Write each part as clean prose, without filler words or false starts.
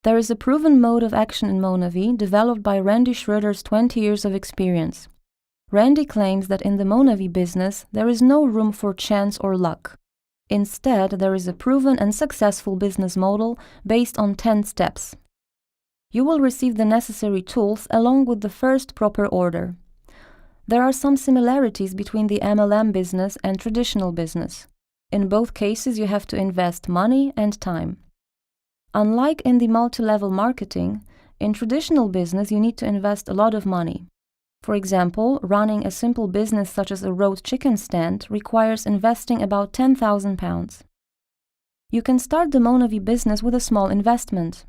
There is a proven mode of action in Monavie developed by Randy Schroeder's 20 years of experience. Randy claims that in the Monavie business, there is no room for chance or luck. Instead, there is a proven and successful business model based on 10 steps. You will receive the necessary tools along with the first proper order. There are some similarities between the MLM business and traditional business. In both cases, you have to invest money and time. Unlike in the multi-level marketing, in traditional business you need to invest a lot of money. For example, running a simple business such as a roast chicken stand requires investing about £10,000. You can start the Monavie business with a small investment.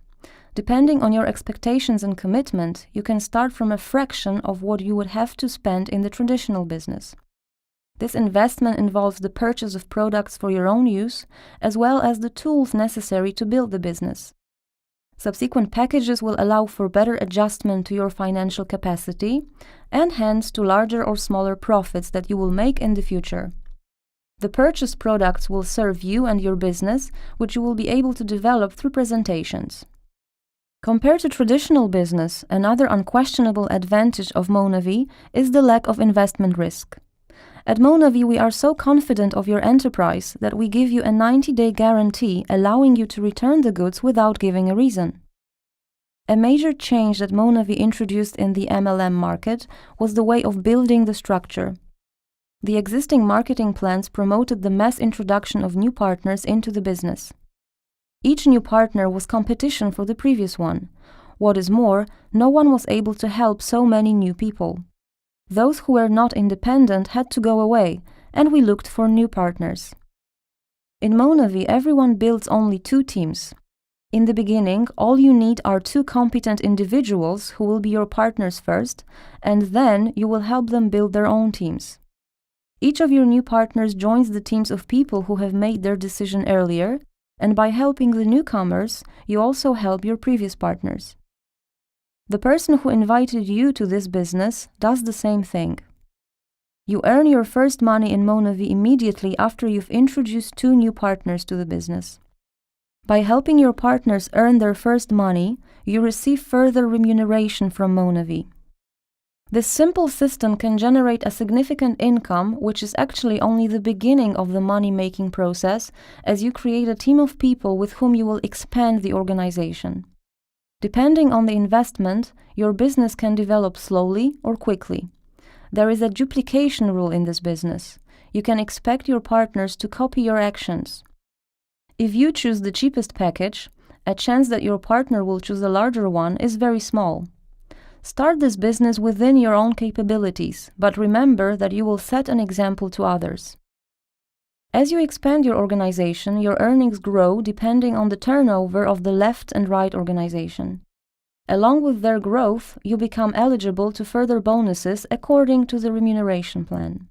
Depending on your expectations and commitment, you can start from a fraction of what you would have to spend in the traditional business. This investment involves the purchase of products for your own use, as well as the tools necessary to build the business. Subsequent packages will allow for better adjustment to your financial capacity, and hence to larger or smaller profits that you will make in the future. The purchased products will serve you and your business, which you will be able to develop through presentations. Compared to traditional business, another unquestionable advantage of Monavie is the lack of investment risk. At Monavie, we are so confident of your enterprise that we give you a 90-day guarantee allowing you to return the goods without giving a reason. A major change that Monavie introduced in the MLM market was the way of building the structure. The existing marketing plans promoted the mass introduction of new partners into the business. Each new partner was competition for the previous one. What is more, no one was able to help so many new people. Those who were not independent had to go away, and we looked for new partners. In Monavie, everyone builds only 2 teams. In the beginning, all you need are 2 competent individuals who will be your partners first, and then you will help them build their own teams. Each of your new partners joins the teams of people who have made their decision earlier, and by helping the newcomers, you also help your previous partners. The person who invited you to this business does the same thing. You earn your first money in Monavie immediately after you've introduced 2 new partners to the business. By helping your partners earn their first money, you receive further remuneration from Monavie. This simple system can generate a significant income, which is actually only the beginning of the money-making process, as you create a team of people with whom you will expand the organization. Depending on the investment, your business can develop slowly or quickly. There is a duplication rule in this business. You can expect your partners to copy your actions. If you choose the cheapest package, a chance that your partner will choose a larger one is very small. Start this business within your own capabilities, but remember that you will set an example to others. As you expand your organization, your earnings grow depending on the turnover of the left and right organization. Along with their growth, you become eligible to further bonuses according to the remuneration plan.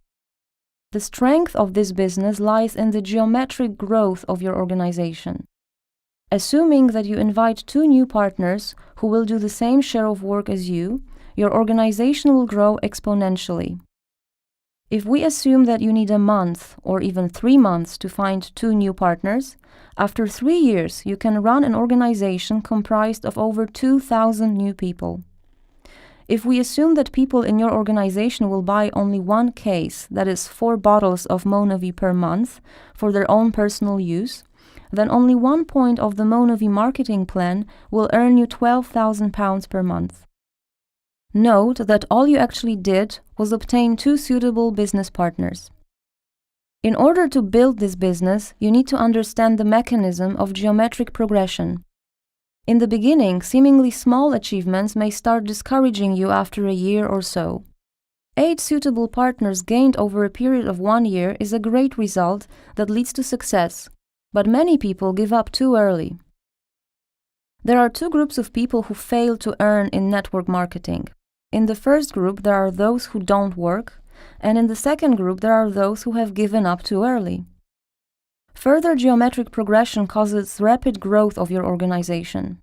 The strength of this business lies in the geometric growth of your organization. Assuming that you invite 2 new partners who will do the same share of work as you, your organization will grow exponentially. If we assume that you need a month or even 3 months to find 2 new partners, after 3 years you can run an organization comprised of over 2,000 new people. If we assume that people in your organization will buy only 1 case, that is 4 bottles of Monavie per month, for their own personal use, then only 1 point of the Monavie marketing plan will earn you £12,000 per month. Note that all you actually did was obtain 2 suitable business partners. In order to build this business, you need to understand the mechanism of geometric progression. In the beginning, seemingly small achievements may start discouraging you after a year or so. 8 suitable partners gained over a period of 1 year is a great result that leads to success, but many people give up too early. There are 2 groups of people who fail to earn in network marketing. In the first group, there are those who don't work, and in the second group, there are those who have given up too early. Further geometric progression causes rapid growth of your organization.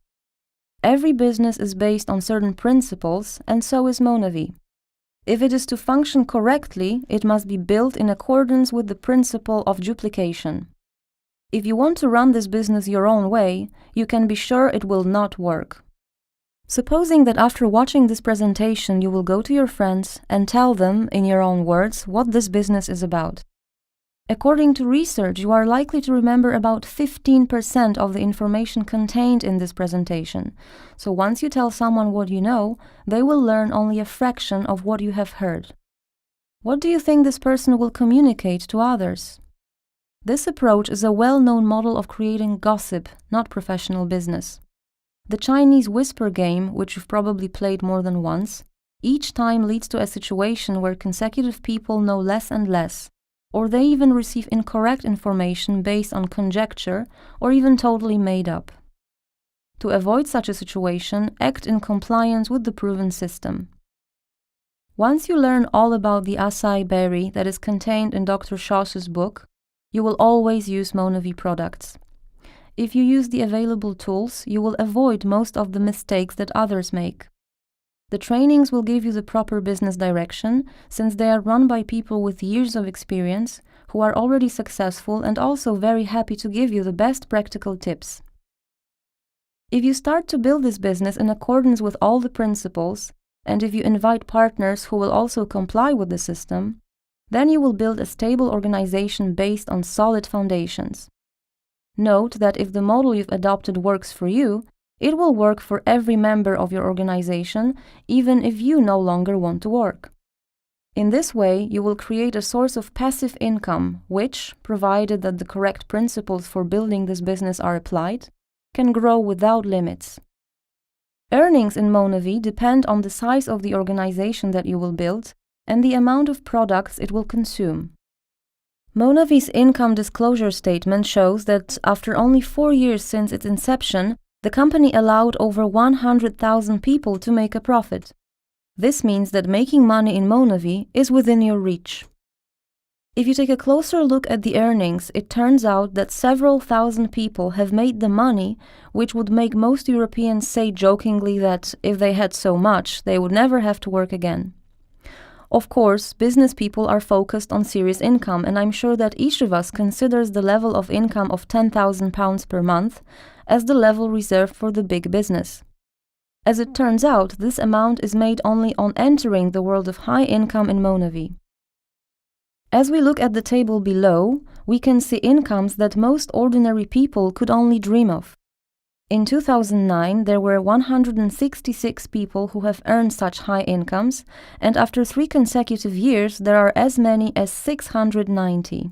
Every business is based on certain principles, and so is Monavie. If it is to function correctly, it must be built in accordance with the principle of duplication. If you want to run this business your own way, you can be sure it will not work. Supposing that after watching this presentation you will go to your friends and tell them, in your own words, what this business is about. According to research, you are likely to remember about 15% of the information contained in this presentation. So once you tell someone what you know, they will learn only a fraction of what you have heard. What do you think this person will communicate to others? This approach is a well-known model of creating gossip, not professional business. The Chinese whisper game, which you've probably played more than once, each time leads to a situation where consecutive people know less and less, or they even receive incorrect information based on conjecture or even totally made up. To avoid such a situation, act in compliance with the proven system. Once you learn all about the acai berry that is contained in Dr. Schoss's book, you will always use Monavie products. If you use the available tools, you will avoid most of the mistakes that others make. The trainings will give you the proper business direction, since they are run by people with years of experience, who are already successful and also very happy to give you the best practical tips. If you start to build this business in accordance with all the principles, and if you invite partners who will also comply with the system, then you will build a stable organization based on solid foundations. Note that if the model you've adopted works for you, it will work for every member of your organization, even if you no longer want to work. In this way, you will create a source of passive income, which, provided that the correct principles for building this business are applied, can grow without limits. Earnings in Monavie depend on the size of the organization that you will build and the amount of products it will consume. Monavie's income disclosure statement shows that after only 4 years since its inception, the company allowed over 100,000 people to make a profit. This means that making money in Monavie is within your reach. If you take a closer look at the earnings, it turns out that several thousand people have made the money, which would make most Europeans say jokingly that if they had so much, they would never have to work again. Of course, business people are focused on serious income, and I'm sure that each of us considers the level of income of £10,000 per month as the level reserved for the big business. As it turns out, this amount is made only on entering the world of high income in Monavie. As we look at the table below, we can see incomes that most ordinary people could only dream of. In 2009, there were 166 people who have earned such high incomes, and after 3 consecutive years, there are as many as 690.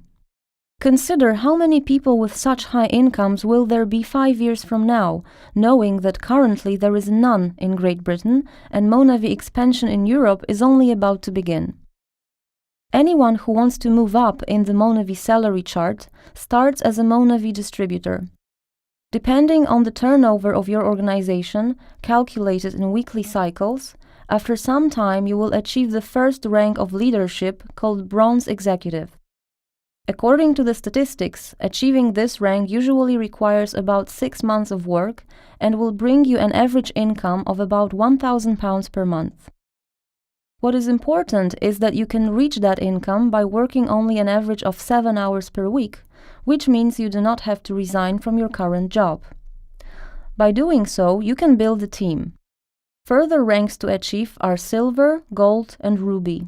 Consider how many people with such high incomes will there be 5 years from now, knowing that currently there is none in Great Britain and Monavie expansion in Europe is only about to begin. Anyone who wants to move up in the Monavie salary chart starts as a Monavie distributor. Depending on the turnover of your organization, calculated in weekly cycles, after some time you will achieve the first rank of leadership called Bronze Executive. According to the statistics, achieving this rank usually requires about 6 months of work and will bring you an average income of about £1,000 per month. What is important is that you can reach that income by working only an average of 7 hours per week, which means you do not have to resign from your current job. By doing so, you can build a team. Further ranks to achieve are Silver, Gold, and Ruby.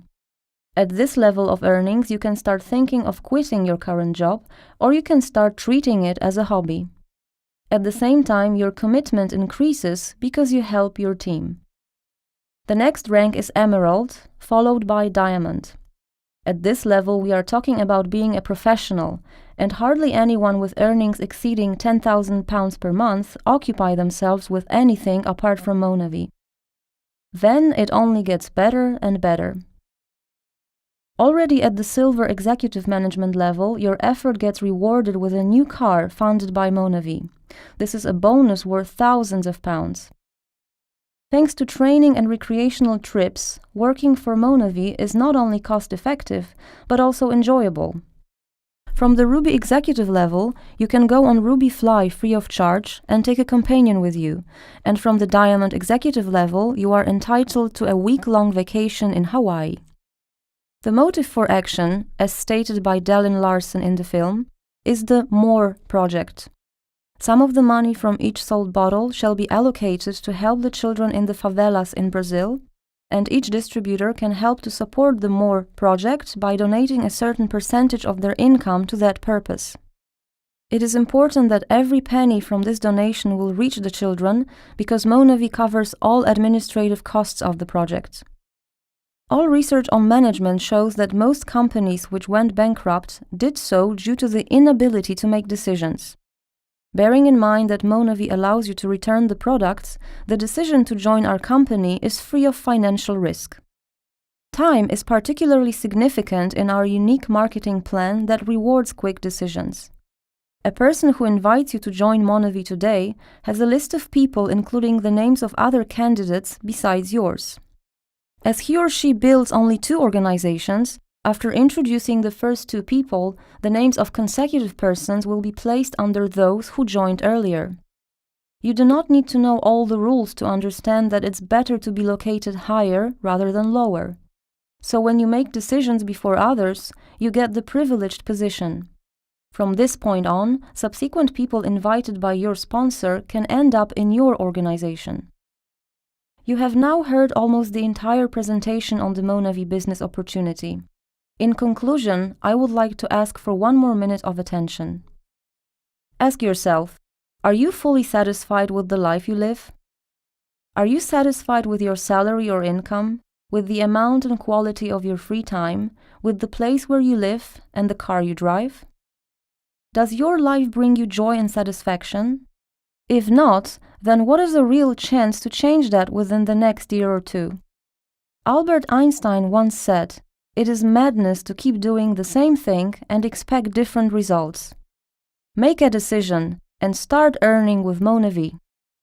At this level of earnings, you can start thinking of quitting your current job, or you can start treating it as a hobby. At the same time, your commitment increases because you help your team. The next rank is Emerald, followed by Diamond. At this level, we are talking about being a professional, and hardly anyone with earnings exceeding £10,000 per month occupy themselves with anything apart from Monavie. Then it only gets better and better. Already at the Silver Executive Management level, your effort gets rewarded with a new car funded by Monavie. This is a bonus worth thousands of pounds. Thanks to training and recreational trips, working for Monavie is not only cost-effective, but also enjoyable. From the Ruby Executive level, you can go on Ruby Fly free of charge and take a companion with you, and from the Diamond Executive level, you are entitled to a week-long vacation in Hawaii. The motive for action, as stated by Dallin Larson in the film, is the MORE project. Some of the money from each sold bottle shall be allocated to help the children in the favelas in Brazil, and each distributor can help to support the MORE project by donating a certain percentage of their income to that purpose. It is important that every penny from this donation will reach the children because Monavie covers all administrative costs of the project. All research on management shows that most companies which went bankrupt did so due to the inability to make decisions. Bearing in mind that Monavie allows you to return the products, the decision to join our company is free of financial risk. Time is particularly significant in our unique marketing plan that rewards quick decisions. A person who invites you to join Monavie today has a list of people including the names of other candidates besides yours. As he or she builds only 2 organizations, after introducing the first 2 people, the names of consecutive persons will be placed under those who joined earlier. You do not need to know all the rules to understand that it's better to be located higher rather than lower. So when you make decisions before others, you get the privileged position. From this point on, subsequent people invited by your sponsor can end up in your organization. You have now heard almost the entire presentation on the Monavie business opportunity. In conclusion, I would like to ask for 1 more minute of attention. Ask yourself, are you fully satisfied with the life you live? Are you satisfied with your salary or income, with the amount and quality of your free time, with the place where you live and the car you drive? Does your life bring you joy and satisfaction? If not, then what is a real chance to change that within the next year or 2? Albert Einstein once said, "It is madness to keep doing the same thing and expect different results." Make a decision and start earning with Monavie.